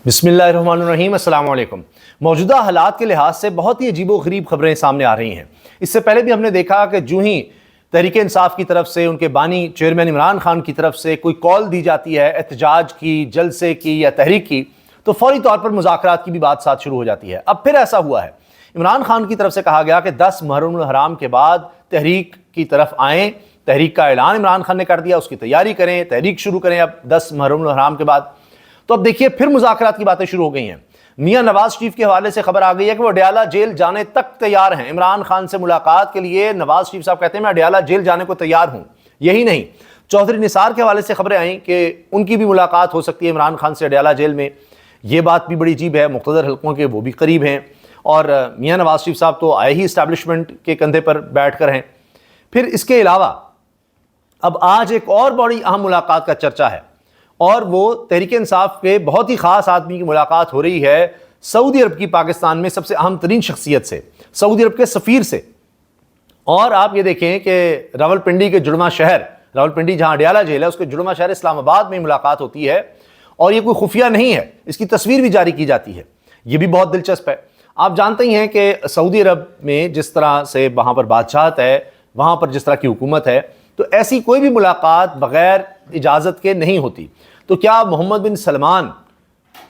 बिस्मिल्लाहिर्रहमानिर्रहीम, अस्सलाम वालेकुम। मौजूदा हालात के लिहाज से बहुत ही अजीबोगरीब खबरें सामने आ रही हैं। इससे पहले भी हमने देखा कि जो ही तहरीक इंसाफ की तरफ से, उनके बानी चेयरमैन इमरान खान की तरफ से कोई कॉल दी जाती है एहतजाज की, जलसे की या तहरीक की, तो फौरी तौर पर मुज़ाकरात की भी बात साथ शुरू हो जाती है। अब फिर ऐसा हुआ है, इमरान खान की तरफ से कहा गया कि 10 मुहर्रमुल हराम के बाद तहरीक की तरफ आएँ। तहरीक का ऐलान इमरान खान ने कर दिया, उसकी तैयारी करें, तहरीक शुरू करें अब 10 मुहर्रमुल हराम के बाद। तो अब देखिए फिर मुज़ाकरात की बातें शुरू हो गई हैं। मियां नवाज शरीफ के हवाले से खबर आ गई है कि वो अडयाला जेल जाने तक तैयार हैं। इमरान खान से मुलाकात के लिए नवाज शरीफ साहब कहते हैं मैं अडयाला जेल जाने को तैयार हूं। यही नहीं, चौधरी निसार के हवाले से खबरें आई कि उनकी भी मुलाकात हो सकती है इमरान खान से अडयाला जेल में। ये बात भी बड़ी अजीब है, मुख्तदर हल्कों के वो भी करीब हैं और मियां नवाज शरीफ साहब तो आए ही इस्टेब्लिशमेंट के कंधे पर बैठ कर हैं। फिर इसके अलावा अब आज एक और बड़ी अहम मुलाकात का चर्चा है और वो तहरीक इंसाफ के बहुत ही ख़ास आदमी की मुलाकात हो रही है सऊदी अरब की पाकिस्तान में सबसे अहम तरीन शख्सियत से, सऊदी अरब के सफ़ीर से। और आप ये देखें कि रावलपिंडी के जुड़वा शहर, रावलपिंडी जहाँ अडयाला जेल है उसके जुड़वा शहर इस्लामाबाद में मुलाकात होती है और ये कोई खुफिया नहीं है, इसकी तस्वीर भी जारी की जाती है। ये भी बहुत दिलचस्प है। आप जानते ही हैं कि सऊदी अरब में जिस तरह से वहाँ पर बादशाहत है, वहाँ पर जिस तरह की हुकूमत है, तो ऐसी कोई भी मुलाकात बग़ैर इजाज़त के नहीं होती। तो क्या मोहम्मद बिन सलमान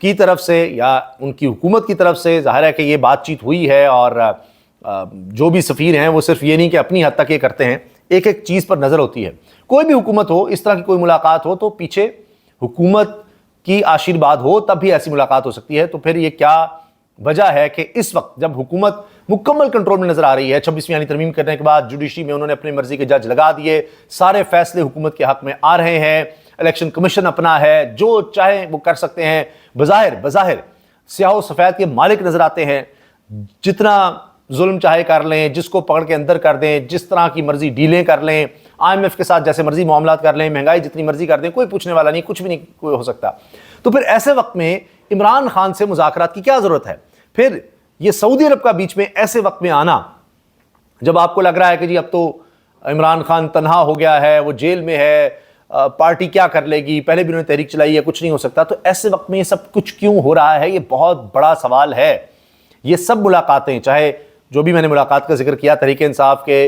की तरफ से या उनकी हुकूमत की तरफ से ज़ाहिर है कि ये बातचीत हुई है और जो भी सफ़ीर हैं वो सिर्फ ये नहीं कि अपनी हद तक ये करते हैं, एक एक चीज़ पर नज़र होती है। कोई भी हुकूमत हो, इस तरह की कोई मुलाकात हो तो पीछे हुकूमत की आशीर्वाद हो तब भी ऐसी मुलाकात हो सकती है। तो फिर ये क्या वजह है कि इस वक्त जब हुकूमत मुकम्मल कंट्रोल में नजर आ रही है, 26वीं यानी तरमीम करने के बाद जुडिशरी में उन्होंने अपनी मर्जी के जज लगा दिए, सारे फैसले हुकूमत के हक में आ रहे हैं, इलेक्शन कमीशन अपना है, जो चाहे वो कर सकते हैं, बज़ाहिर स्याह सफ़ेद के मालिक नजर आते हैं, जितना जुल्म चाहे कर लें, जिसको पकड़ के अंदर कर दें, जिस तरह की मर्जी डीलें कर लें, IMF के साथ जैसे मर्जी मामलात कर लें, महंगाई जितनी मर्जी कर दें, कोई पूछने वाला नहीं, कुछ भी नहीं कोई हो सकता। तो फिर ऐसे वक्त में इमरान खान से मुज़ाकरात की क्या ज़रूरत है? फिर ये सऊदी अरब का बीच में ऐसे वक्त में आना जब आपको लग रहा है कि जी अब तो इमरान खान तन्हा हो गया है, वो जेल में है, पार्टी क्या कर लेगी, पहले भी उन्होंने तहरीक चलाई है, कुछ नहीं हो सकता। तो ऐसे वक्त में ये सब कुछ क्यों हो रहा है, ये बहुत बड़ा सवाल है। ये सब मुलाकातें, चाहे जो भी मैंने मुलाकात का जिक्र किया, तहरीक इंसाफ के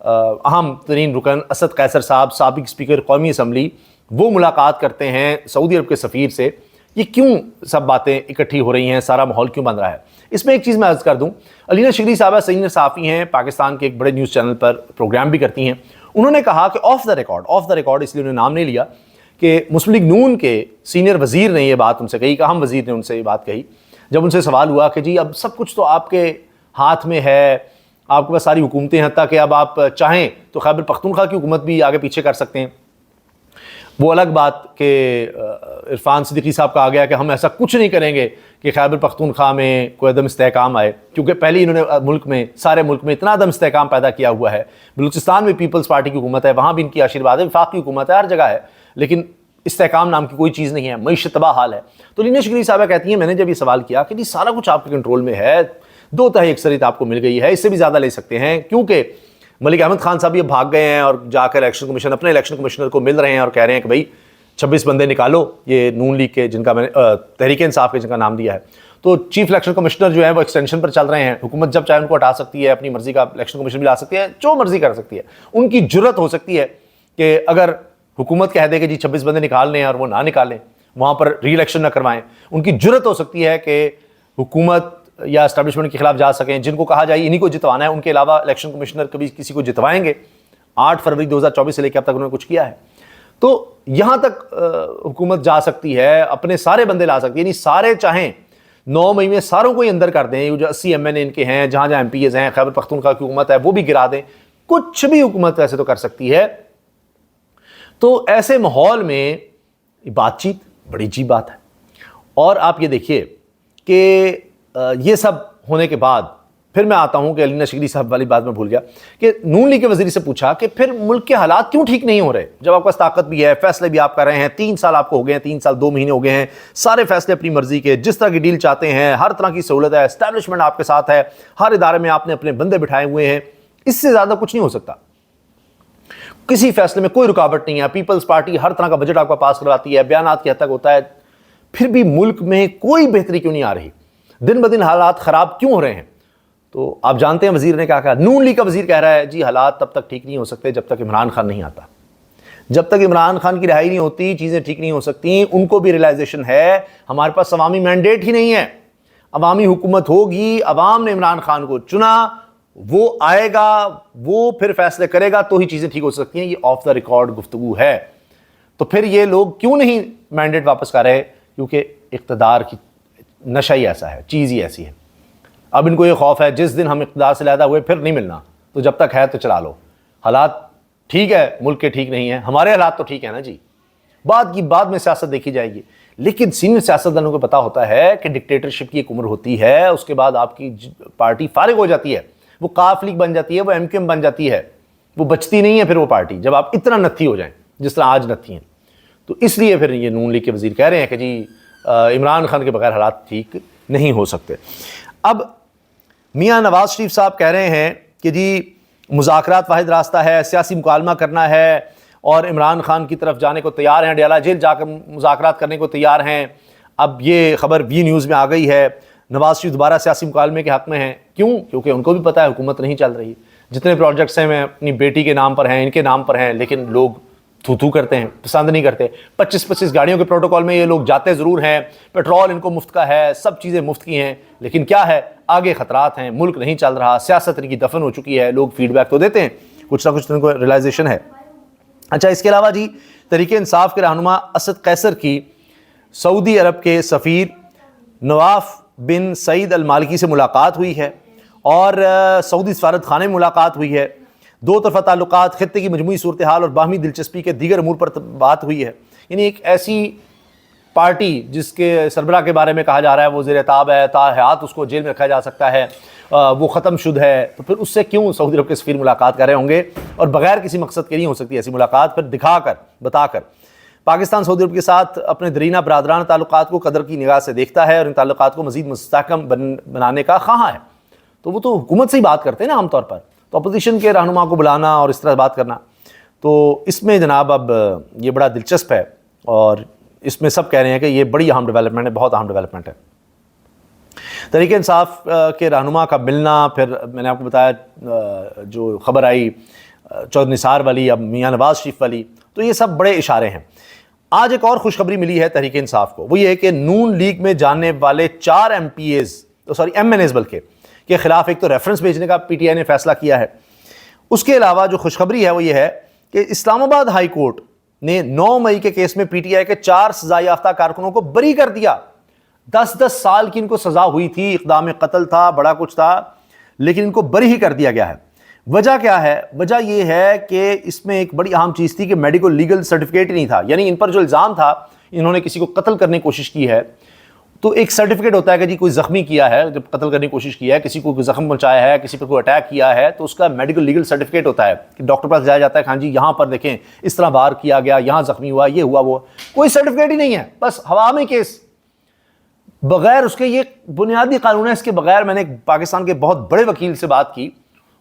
अहम तरीन रुकन असद कैसर साहब, साबिक स्पीकर कौमी असम्बली, वो मुलाकात करते हैं सऊदी अरब के सफ़ीर से। ये क्यों सब बातें इकट्ठी हो रही हैं, सारा माहौल क्यों बन रहा है? इसमें एक चीज़ मैं अर्ज़ कर दूं, अलीना शिगरी साहबा सीनियर सहाफ़ी हैं, पाकिस्तान के एक बड़े न्यूज़ चैनल पर प्रोग्राम भी करती हैं। उन्होंने कहा कि ऑफ द रिकॉर्ड इसलिए उन्होंने नाम नहीं लिया कि मुस्लिम लीग नून के सीनियर वज़ीर ने ये बात उनसे कही, अहम वज़ीर ने उनसे ये बात कही, जब उनसे सवाल हुआ कि जी अब सब कुछ तो आपके हाथ में है, आपके पास सारी हुकूमतें हैं, हत्ता कि अब आप चाहें तो खैबर पख्तूनख्वा की हुकूमत भी आगे पीछे कर सकते हैं। वो अलग बात कि इरफान सिद्दीकी साहब का आ गया कि हम ऐसा कुछ नहीं करेंगे कि खैबर पख्तूनख्वा में कोई अदम इस्तेहकाम आए, क्योंकि पहले ही इन्होंने मुल्क में, सारे मुल्क में इतना अदम इस्तेहकाम पैदा किया हुआ है। बलूचिस्तान में पीपल्स पार्टी की हुकूमत है, वहाँ भी इनकी आशीर्वाद है, वफाक की हुकूमत है, हर जगह है, लेकिन इस्तेहकाम नाम की कोई चीज़ नहीं है, मईशत तबाह हाल है। तो अलीना शिगरी साहबा कहती हैं मैंने जब ये सवाल किया कि जी सारा कुछ आपके कंट्रोल में है, 2 तिहाई अक्सरियत आपको मिल गई है, इससे भी ज़्यादा ले सकते हैं, क्योंकि मलिक अहमद खान साहब ये भाग गए हैं और जाकर इलेक्शन कमीशन, अपने इलेक्शन कमिश्नर को मिल रहे हैं और कह रहे हैं कि भाई 26 बंदे निकालो, ये नून लीग के जिनका मैंने तहरीक इंसाफ के जिनका नाम दिया है। तो चीफ इलेक्शन कमिश्नर जो है वो एक्सटेंशन पर चल रहे हैं, हुकूमत जब चाहे उनको हटा सकती है, अपनी मर्जी का इलेक्शन कमीशन भी ला सकती है, जो मर्जी कर सकती है। उनकी जुर्रत हो सकती है कि अगर हुकूमत कह दे कि जी 26 बंदे निकाल लें और वो ना निकालें, वहाँ पर री इलेक्शन ना करवाएं, उनकी जुर्रत हो सकती है कि हुकूमत या एस्टैब्लिशमेंट के खिलाफ जा सकें, जिनको कहा जाए इन्हीं को जितवाना है, उनके अलावा इलेक्शन कमिश्नर कभी किसी को जितवाएंगे। 8 फरवरी 2024 से लेकर अब तक उन्होंने कुछ किया है, तो यहाँ तक हुकूमत जा सकती है, अपने सारे बंदे ला सकती है, यानी सारे चाहें 9 मई में सारों को ही अंदर कर दें, जो 80 MNA इनके हैं, जहाँ जहाँ MPs हैं, खैबर पख्तूनख्वा की हुकूमत है वो भी गिरा दें, कुछ भी हुकूमत वैसे तो कर सकती है। तो ऐसे माहौल में बातचीत बड़ी अजीब बात है। और आप ये देखिए कि ये सब होने के बाद फिर मैं आता हूं कि अलीना शिगरी साहब वाली बात में भूल गया कि नून लीग के वज़ीर से पूछा कि फिर मुल्क के हालात क्यों ठीक नहीं हो रहे, जब आपके पास ताकत भी है, फैसले भी आप कर रहे हैं, 3 साल आपको हो गए हैं, 3 साल 2 महीने हो गए हैं, सारे फैसले अपनी मर्जी के, जिस तरह की डील चाहते हैं, हर तरह की सहूलत है, एस्टैब्लिशमेंट आपके साथ है, हर इदारे में आपने अपने बंदे बिठाए हुए हैं, इससे ज़्यादा कुछ नहीं हो सकता। किसी फैसले में कोई रुकावट नहीं है, पीपल्स पार्टी हर तरह का बजट आपका पास करवाती है, बयानात की हद तक होता है, پھر بھی ملک میں کوئی بہتری کیوں نہیں آ رہی؟ دن بدن حالات خراب کیوں ہو رہے ہیں؟ تو آپ جانتے ہیں وزیر نے کیا کہا؟ نون لیگ کا وزیر کہہ رہا ہے جی حالات تب تک ٹھیک نہیں ہو سکتے جب تک عمران خان نہیں آتا، جب تک عمران خان کی رہائی نہیں ہوتی چیزیں ٹھیک نہیں ہو سکتی۔ ان کو بھی ریلائزیشن ہے ہمارے پاس عوامی مینڈیٹ ہی نہیں ہے، عوامی حکومت ہوگی، عوام نے عمران خان کو چنا، وہ آئے گا، وہ پھر فیصلے کرے گا تو ہی چیزیں ٹھیک ہو سکتی ہیں۔ یہ آف دا ریکارڈ گفتگو ہے۔ تو پھر یہ لوگ کیوں نہیں مینڈیٹ واپس کر رہے؟ کیونکہ اقتدار کی نشہ ہی ایسا ہے، چیز ہی ایسی ہے۔ اب ان کو یہ خوف ہے جس دن ہم اقتدار سے علیحدہ ہوئے پھر نہیں ملنا، تو جب تک ہے تو چلا لو۔ حالات ٹھیک ہے، ملک کے ٹھیک نہیں ہیں، ہمارے حالات تو ٹھیک ہے نا جی، بعد میں سیاست دیکھی جائے گی۔ لیکن سینئر سیاستدانوں کو پتا ہوتا ہے کہ ڈکٹیٹرشپ کی ایک عمر ہوتی ہے، اس کے بعد آپ کی پارٹی فارغ ہو جاتی ہے، وہ قاف لیگ بن جاتی ہے، وہ ایم کیو ایم بن جاتی ہے، وہ بچتی نہیں ہے پھر وہ پارٹی، جب آپ اتنا نتھی ہو جائیں جس طرح آج نتھی ہیں۔ تو اس لیے پھر یہ نون لیگ کے وزیر کہہ رہے ہیں کہ جی عمران خان کے بغیر حالات ٹھیک نہیں ہو سکتے۔ اب میاں نواز شریف صاحب کہہ رہے ہیں کہ جی مذاکرات واحد راستہ ہے، سیاسی مکالمہ کرنا ہے، اور عمران خان کی طرف جانے کو تیار ہیں، ڈیالہ جیل جا کر مذاکرات کرنے کو تیار ہیں۔ اب یہ خبر وی نیوز میں آ گئی ہے، نواز شریف دوبارہ سیاسی مکالمے کے حق میں ہیں۔ کیوں؟ کیونکہ ان کو بھی پتہ ہے حکومت نہیں چل رہی، جتنے پروجیکٹس ہیں میں اپنی بیٹی کے نام پر ہیں، ان کے نام پر ہیں، لیکن لوگ تھو کرتے ہیں، پسند نہیں کرتے۔ 25 گاڑیوں کے پروٹوکول میں یہ لوگ جاتے ضرور ہیں، پیٹرول ان کو مفت کا ہے، سب چیزیں مفت کی ہیں، لیکن کیا ہے آگے خطرات ہیں، ملک نہیں چل رہا، سیاست ان کی دفن ہو چکی ہے۔ لوگ فیڈ بیک تو دیتے ہیں، کچھ نہ کچھ ان کو ریلائزیشن ہے۔ اچھا، اس کے علاوہ جی تحریک انصاف کے رہنما اسد قیصر کی سعودی عرب کے سفیر نواف بن سعید المالکی سے ملاقات ہوئی ہے، اور سعودی سفارت خانے میں ملاقات ہوئی ہے۔ دو طرفہ تعلقات، خطے کی مجموعی صورتحال اور باہمی دلچسپی کے دیگر امور پر بات ہوئی ہے۔ یعنی ایک ایسی پارٹی جس کے سربراہ کے بارے میں کہا جا رہا ہے وہ زیر تاب ہے، تا حیات اس کو جیل میں رکھا جا سکتا ہے، وہ ختم شد ہے، تو پھر اس سے کیوں سعودی عرب کے سفیر ملاقات کر رہے ہوں گے؟ اور بغیر کسی مقصد کے نہیں ہو سکتی ایسی ملاقات، پھر دکھا کر بتا کر۔ پاکستان سعودی عرب کے ساتھ اپنے درینہ برادرانہ تعلقات کو قدر کی نگاہ سے دیکھتا ہے اور ان تعلقات کو مزید مستحکم بنانے کا خواہاں ہے۔ تو وہ تو حکومت سے ہی بات کرتے ہیں نا عام طور پر، تو اپوزیشن کے رہنما کو بلانا اور اس طرح بات کرنا، تو اس میں جناب اب یہ بڑا دلچسپ ہے، اور اس میں سب کہہ رہے ہیں کہ یہ بڑی اہم ڈیولپمنٹ ہے، بہت اہم ڈیولپمنٹ ہے۔ تحریک انصاف کے رہنما کا ملنا، پھر میں نے آپ کو بتایا جو خبر آئی چودھری نثار والی، اب میاں نواز شریف والی، تو یہ سب بڑے اشارے ہیں۔ آج ایک اور خوشخبری ملی ہے تحریک انصاف کو، وہ یہ ہے کہ نون لیگ میں جانے والے 4 ایم این ایز بلکہ کے خلاف ایک تو ریفرنس بھیجنے کا پی ٹی آئی نے فیصلہ کیا ہے۔ اس کے علاوہ جو خوشخبری ہے وہ یہ ہے کہ اسلام آباد ہائی کورٹ نے 9 مئی کے کیس میں پی ٹی آئی کے 4 سزا یافتہ کارکنوں کو بری کر دیا۔ 10 سال کی ان کو سزا ہوئی تھی، اقدام قتل تھا، بڑا کچھ تھا، لیکن ان کو بری ہی کر دیا گیا ہے۔ وجہ کیا ہے؟ وجہ یہ ہے کہ اس میں ایک بڑی اہم چیز تھی کہ میڈیکل لیگل سرٹیفکیٹ ہی نہیں تھا، یعنی ان پر جو الزام تھا انہوں نے کسی کو قتل کرنے کی کوشش کی ہے، تو ایک سرٹیفکیٹ ہوتا ہے کہ جی کوئی زخمی کیا ہے، جب قتل کرنے کی کوشش کی ہے، کسی کو کوئی زخم پہنچایا ہے، کسی پر کوئی اٹیک کیا ہے، تو اس کا میڈیکل لیگل سرٹیفکیٹ ہوتا ہے کہ ڈاکٹر پاس جایا جاتا ہے، ہاں جی یہاں پر دیکھیں اس طرح وار کیا گیا، یہاں زخمی ہوا، یہ ہوا، وہ کوئی سرٹیفکیٹ ہی نہیں ہے، بس ہوا میں کیس، بغیر اس کے۔ یہ بنیادی قانون ہے، اس کے بغیر میں نے پاکستان کے بہت بڑے وکیل سے بات کی،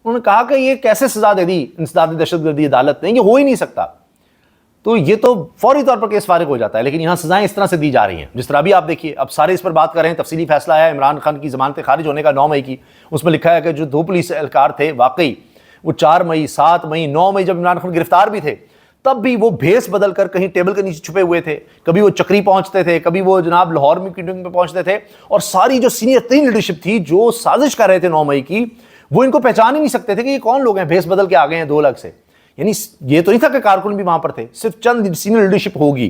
انہوں نے کہا کہ یہ کیسے سزا دے دی انسداد دہشت گردی عدالت نے، یہ ہو ہی نہیں سکتا۔ تو یہ تو فوری طور پر کیس فارغ ہو جاتا ہے، لیکن یہاں سزائیں اس طرح سے دی جا رہی ہیں جس طرح بھی آپ دیکھیے۔ اب سارے اس پر بات کر رہے ہیں، تفصیلی فیصلہ ہے عمران خان کی ضمانت خارج ہونے کا 9 مئی کی، اس میں لکھا ہے کہ جو 2 پولیس اہلکار تھے واقعی وہ 4 مئی، 7 مئی، 9 مئی جب عمران خان گرفتار بھی تھے تب بھی وہ بھیس بدل کر کہیں ٹیبل کے نیچے چھپے ہوئے تھے، کبھی وہ چکری پہنچتے تھے، کبھی وہ جناب لاہور میٹنگ پہ پہنچتے تھے، اور ساری جو سینئر ترین لیڈرشپ تھی جو سازش کر رہے تھے 9 مئی کی، وہ ان کو پہچان ہی نہیں سکتے تھے کہ یہ کون لوگ ہیں، بھیس بدل کے آ گئے ہیں 2 لاکھ سے۔ یعنی یہ تو نہیں تھا کہ کارکن بھی وہاں پر تھے، صرف چند سینئر لیڈرشپ ہوگی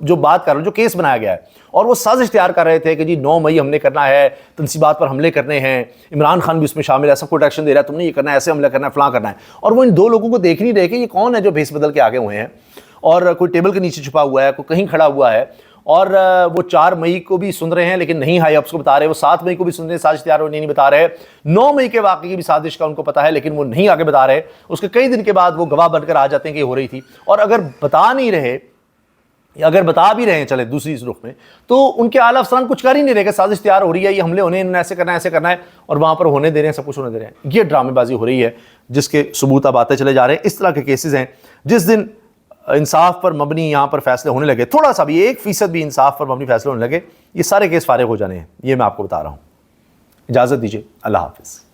جو بات کر رہے ہیں، جو کیس بنایا گیا ہے، اور وہ سازش تیار کر رہے تھے کہ جی 9 مئی ہم نے کرنا ہے، تنصیبات پر حملے کرنے ہیں، عمران خان بھی اس میں شامل ہے، سب کو ایکشن دے رہا ہے، تم نے یہ کرنا ہے، ایسے حملہ کرنا ہے، فلاں کرنا ہے، اور وہ ان 2 لوگوں کو دیکھ نہیں رہے کہ یہ کون ہے جو بھیس بدل کے آگے ہوئے ہیں، اور کوئی ٹیبل کے نیچے چھپا ہوا ہے، کوئی کہیں کھڑا ہوا ہے، اور وہ 4 مئی کو بھی سن رہے ہیں لیکن نہیں ہائی اپس کو بتا رہے، وہ 7 مئی کو بھی سن رہے ہیں، سازش تیار ہونے نہیں بتا رہے، 9 مئی کے واقعے کی بھی سازش کا ان کو پتا ہے لیکن وہ نہیں آگے بتا رہے، اس کے کئی دن کے بعد وہ گواہ بن کر آ جاتے ہیں کہ یہ ہو رہی تھی، اور اگر بتا نہیں رہے، اگر بتا بھی رہے ہیں چلے دوسری رخ میں، تو ان کے اعلیٰ افسران کچھ کر ہی نہیں رہے کہ سازش تیار ہو رہی ہے، یہ حملے ہونے ہیں، ایسے کرنا ہے، ایسے کرنا ہے، اور وہاں پر ہونے دے رہے ہیں، سب کچھ ہونے دے رہے ہیں۔ یہ ڈرامے بازی ہو رہی ہے جس کے ثبوت اب آتے چلے جا رہے ہیں۔ اس طرح کے کیسز ہیں۔ جس دن انصاف پر مبنی یہاں پر فیصلے ہونے لگے، تھوڑا سا بھی 1% بھی انصاف پر مبنی فیصلے ہونے لگے، یہ سارے کیس فارغ ہو جانے ہیں، یہ میں آپ کو بتا رہا ہوں۔ اجازت دیجیے، اللہ حافظ۔